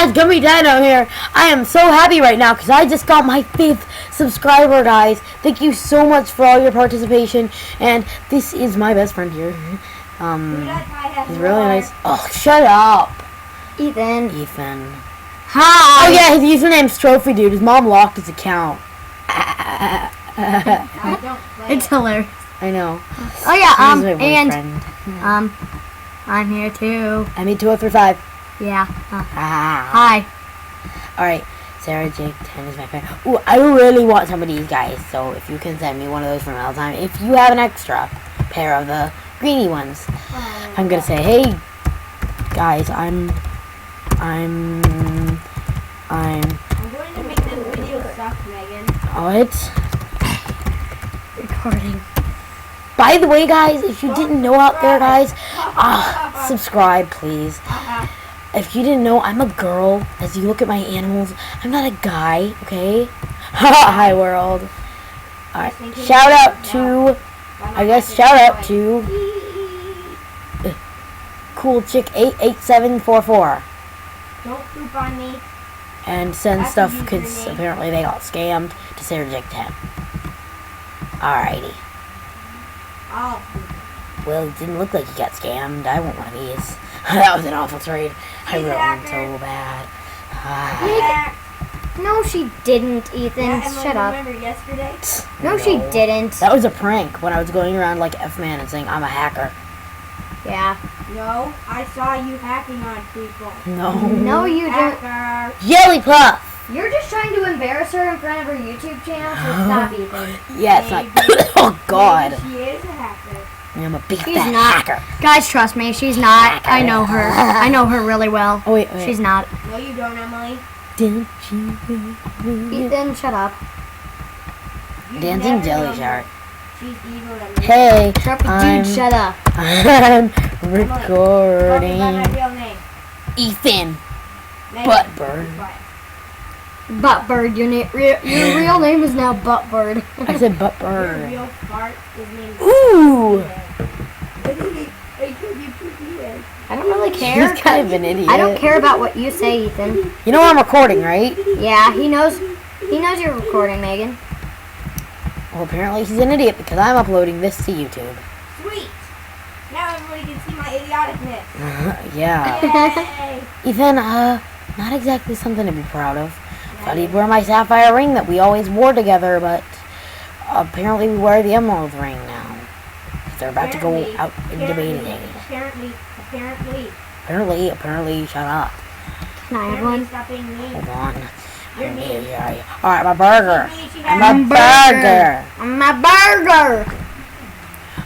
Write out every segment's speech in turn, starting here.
guys, Gummy Dino here. I am so happy right now because I just got my 5th subscriber, guys. Thank you so much for all your participation. And this is my best friend here. He's really nice. Oh, shut up. Ethan. Hi. Oh yeah, his username's Trophy Dude. His mom locked his account. It's hilarious. I know. Oh yeah, He's my boyfriend. I'm here too. I mean 2035. Yeah. Hi. Alright, Sarah Jake 10 is my friend. Ooh, I really want some of these guys, so if you can send me one of those from Time, if you have an extra pair of the greeny ones, I'm gonna say, hey guys, I'm going to make this video suck, Megan. What? Recording. By the way, guys, if you didn't know out there, guys, subscribe, please. If you didn't know, I'm a girl. As you look at my animals, I'm not a guy, okay? Hi, world. Alright, shout out to Cool Chick 88744. Don't poop on me. And send stuff because apparently they got scammed to Sarah Jake 10. Alrighty. Oh. Well, it didn't look like he got scammed. I want one of these. That was an awful trade. I wrote one so bad. No, she didn't, Ethan. Yeah, Shut up. Remember yesterday? No, she didn't. That was a prank when I was going around like F-Man and saying I'm a hacker. Yeah. No, I saw you hacking on people. No, you didn't. Hacker. Jelly Puff! You're just trying to embarrass her in front of her YouTube channel, so stop, Ethan. Yeah, it's not. Oh, God. Maybe she is a hacker. I'm a big She's fat not. hacker. Guys, trust me, she's not. I know her. I know her really well. Oh, wait. She's not. No, you don't, Emily. Didn't you? Ethan, shut up. You Dancing never Jelly know. Shark. She's evil, Emily. Hey, Dude, shut up. I'm Tell me about recording. my real name. Ethan. Megan. Buttbird. Buttbird, your real name is now Buttbird. I said Your Buttbird. real fart is named. Ooh. I don't really care. He's kind of an idiot. I don't care about what you say, Ethan. You know I'm recording, right? Yeah, he knows. He knows you're recording, Megan. Well, apparently he's an idiot because I'm uploading this to YouTube. Sweet. Now everybody can see my idioticness. Yeah. Yay. Ethan, not exactly something to be proud of. Thought he'd wear my sapphire ring that we always wore together, but apparently we wear the emerald ring now. They're about to go out into beta days. Apparently, shut up. Can I have one? Stop being mean. Hold on. You're mean. Alright, my burger. I'm a burger.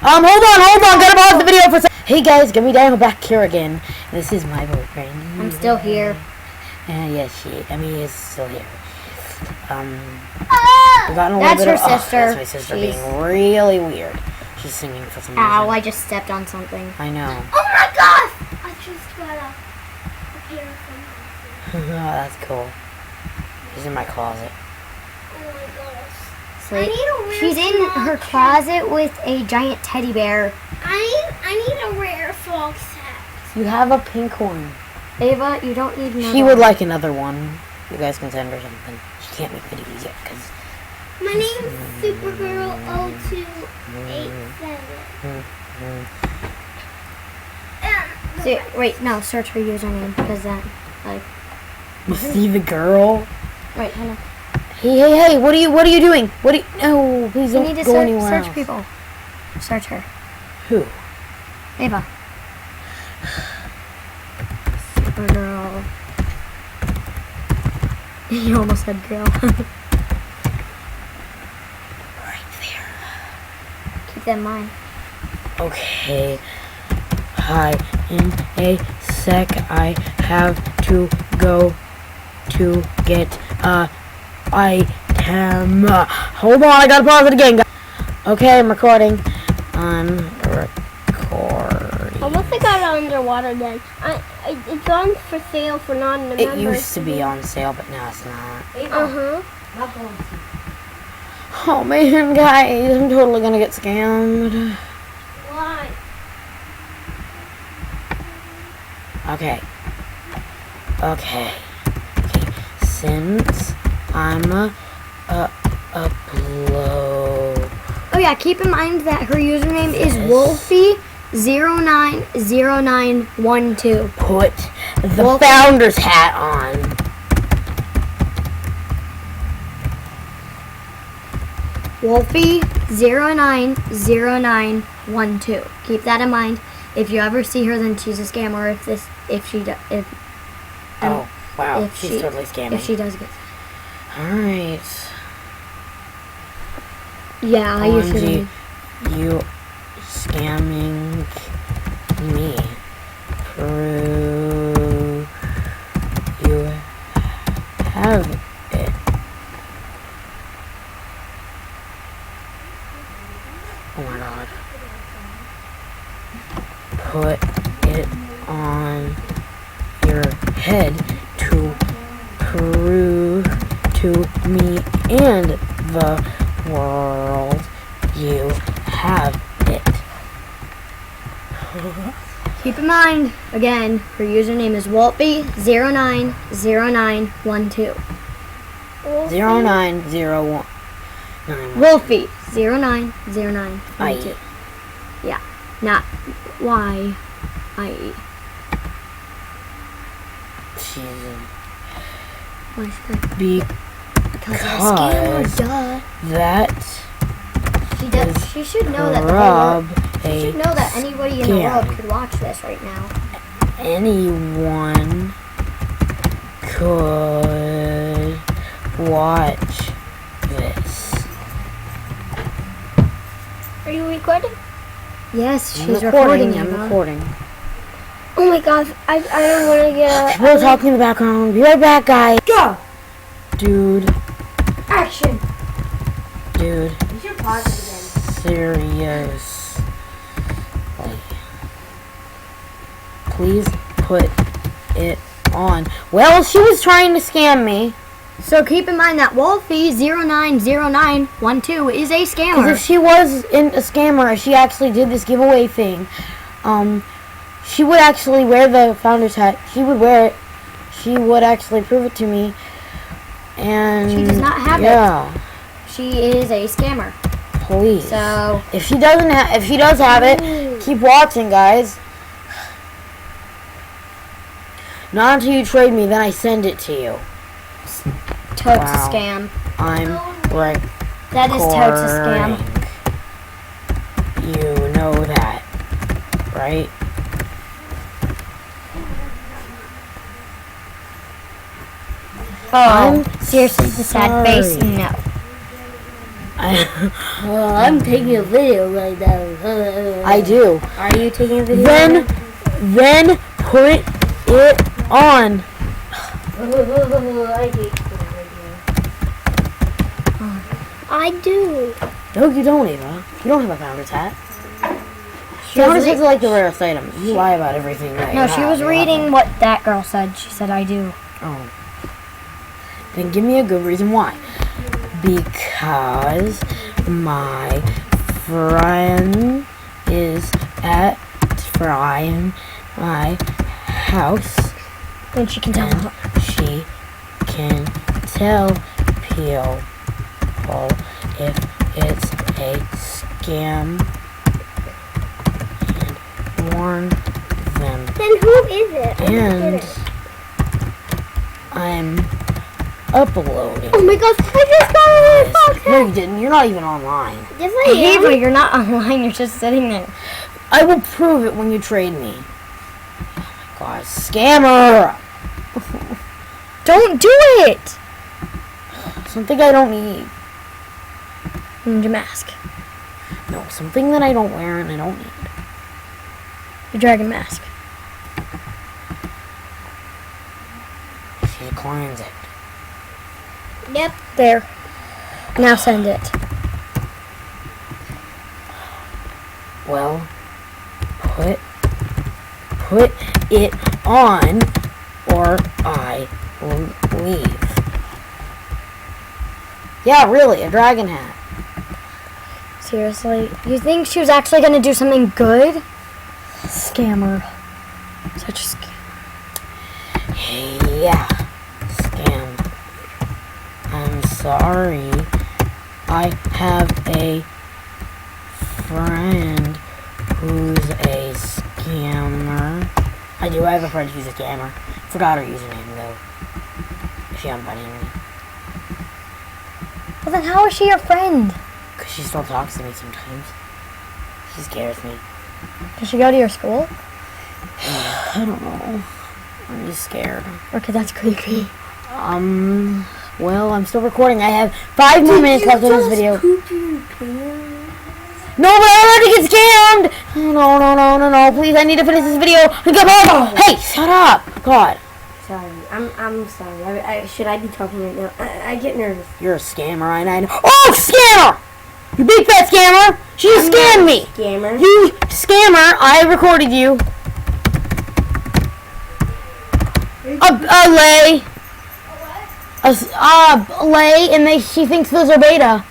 Hold on. Gotta pause the video for a second. Hey guys, Gummy Dino back here again. This is my boyfriend. I'm still here. Yes, he is still here. That's her sister. That's my sister being really weird. She's singing for some reason. Ow, I just stepped on something. I know. Oh my gosh! I just got a pair of them. Oh, that's cool. She's in my closet. Oh my gosh. Sleep. She's in her closet with a giant teddy bear. I need a rare fox hat. You have a pink one. Ava, you don't need another. She would like another one. You guys can send her something. She can't make videos yet because. My name's Supergirl0287. See, wait, no, search her username because that, like. You see the girl? Wait, hold on. Hey! What are you doing? No, please You don't need to go anywhere search else. people. Search her. Who? Ava. Supergirl. You almost said girl. Right there. Keep that in mind. Okay. Hi. In a sec, I have to go to get item. Hold on, I gotta pause it again. Okay, I'm recording. I'm recording. I must have got it underwater then. It's on for sale for non-members. It used to be on sale, but now it's not. Uh-huh. Not going to. Oh man, guys, I'm totally gonna get scammed. Why? Okay. since I'm upload. Oh yeah, keep in mind that her username is Yes. Wolfie090912. Put the Wolfie. founder's hat on. Wolfie090912. Keep that in mind. If you ever see her, then she's a scammer. Oh, wow. if She's she- totally scamming. If she does get. Alright. Yeah, I usually. You scamming me. Prove you have it. Oh my god. Put it on your head to prove to me and the world you have it. Keep in mind, again, her username is Wolfie090912. 0901. Wolfie090912. Yeah, not Y-I-E. She's Why is that? because Because of a scammer, duh. that She should know that the whole rob world, she a should know that anybody in the scam. world could watch this right now. anyone could watch this. Are you recording? Yes, I'm she's recording. I'm Eva. recording. Oh my gosh, I don't want to get. People are talking in the background. Be right back, guys. Go! Dude, Action! dude, You should pause it again. serious. Please put it on. Well, she was trying to scam me. So keep in mind that Wolfie090912 is a Because scammer. if she was a scammer, if she actually did this giveaway thing, she would actually wear the founder's hat. She would wear it. She would actually prove it to me. And She does not have it. yeah, She is a scammer. please. So If she doesn't if she does have it, keep watching, guys. Not until you trade me, then I send it to you. totes Wow. a scam. I'm right. That is totes a scam. You know that, right? Oh, seriously, the sad face? sorry. No. I'm taking a video right now. I do. Are you taking a video? Then put it on. I hate I do. No, you don't, Eva. You don't have a founder's hat. She was Founder's re- hats are like the rarest item. You lie about everything. That no, you she have. was You have reading them. what that girl said. She said, I do. Oh. Then give me a good reason why. Because my friend is at my house Then she can tell and her. she can tell people if it's a scam and warn them. Then who is it? I don't get And it. I'm uploading. Oh my gosh, I just got a box. No, you didn't. You're not even online. Yes, I am. Eva, you're not online. You're just sitting there. I will prove it when you trade me. Oh my god, scammer! Don't do it! Something I don't need. You need your mask. No, something that I don't wear and I don't need. Your dragon mask. She declines it. Yep. There. Now send it. Well, put it on or I will leave. Yeah, really, a dragon hat. Seriously? You think she was actually going to do something good? Scammer. Such a scam. Yeah, scam sorry. I have a friend who's a scammer. I do. I have a friend who's a scammer. Forgot her username though. She unbuddied me. Well, then how is she your friend? Cause she still talks to me sometimes. She scares me. Does she go to your school? I don't know. I'm just scared. Okay, that's creepy. Well, I'm still recording. I have 5 more minutes left in this video. No, but I already get scammed! No. Please, I need to finish this video and get home. Hey, shut up. God. Sorry, I'm sorry. Should I be talking right now? I get nervous. You're a scammer, I know. Oh, scammer! You big fat scammer! She scammed me! Scammer. You scammer! I recorded you. Lay, and she thinks those are beta.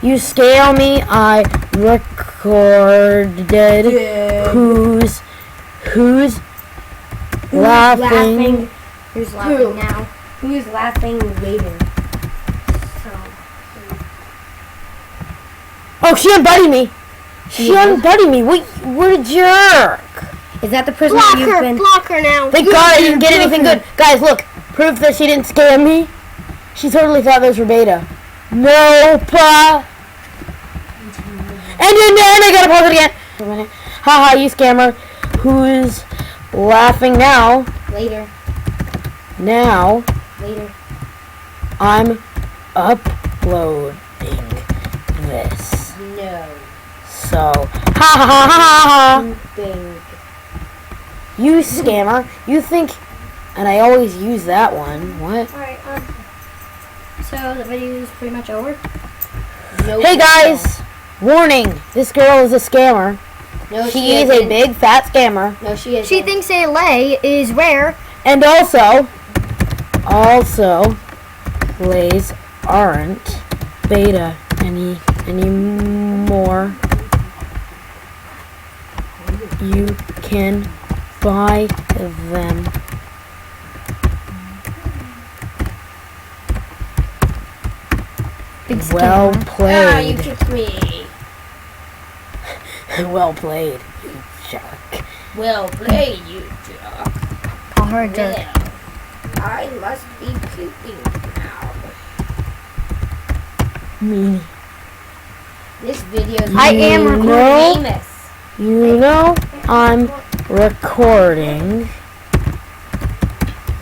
You scare me. I recorded. Who's laughing? Who's laughing now? Who's laughing later? Oh, she unbuddied me. She unbuddied me. What a jerk. Is that the person Block you've her, been? block her now. Thank God I didn't get anything good. Guys, look. Proof that she didn't scam me. She totally thought those were beta. Nope. And then I gotta pause it again. For a minute. Haha, you scammer. Who's laughing now? Later. Now Later. I'm uploading this. No. So, ha. You think? You scammer. You think, and I always use that one. What? Alright, so the video is pretty much over. Nope. Hey guys, warning, this girl is a scammer. No, She is a big fat scammer. No, she is. She thinks a lay is rare. And also, lays aren't beta anymore. You can buy them. Big Well scammer. You played. kicked me. Well played, you jerk. Well played, you jerk. Call her a jerk. Well, I must be pooping now. Me. This video is I am You recording. know- famous. You know I'm recording.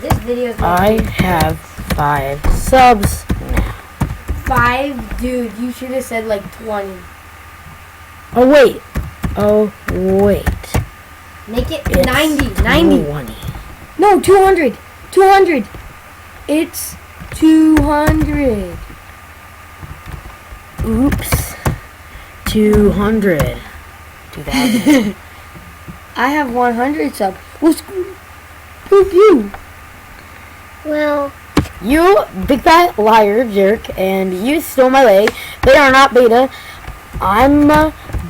This video is I have 5 subs now. 5, dude. You should have said like 20. Oh wait. Make it It's 90. 90. 20. No, 200. 200. It's 200. Oops. 200. 2000. I have 100 subs. Well, poop you. Well, You big fat liar jerk, and you stole my leg. They are not beta. I'm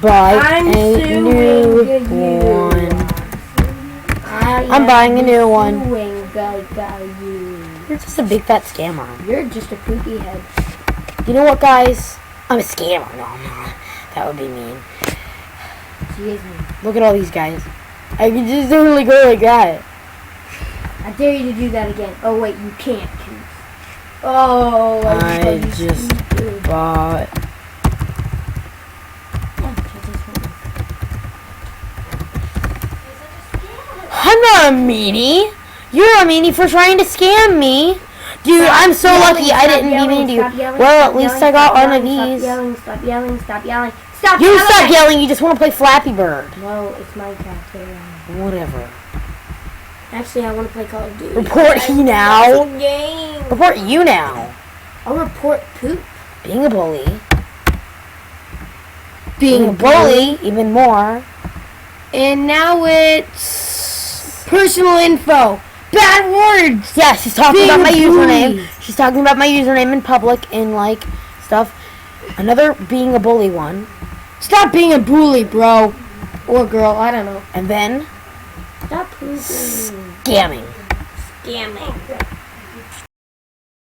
buying a new one. I'm buying a new one. You're just a big fat scammer. You're just a poopy head. You know what, guys? I'm a scammer. No, I'm not. That would be mean. She is me. Look at all these guys. I can just totally go like that. I dare you to do that again. Oh wait, you can't. Oh, I just bought. I'm not a meanie. You're a meanie for trying to scam me. Dude, I'm so lucky I didn't be mean to you. Well, at least I got one of these. Stop yelling, stop yelling, stop You yelling! stop yelling, you just want to play Flappy Bird. No, it's Minecraft. Get around. Whatever. Actually, I want to play Call of Duty. Report he now. Game. Report you now. I'll report poop. Being a bully. Being a bully, even more. And now it's personal info. Bad words. Yeah, she's talking Being about my a username. bully. She's talking about my username in public in like stuff. Another being a bully one. Stop being a bully, bro. Or girl, I don't know. And then Stop pooping. scamming. Scamming.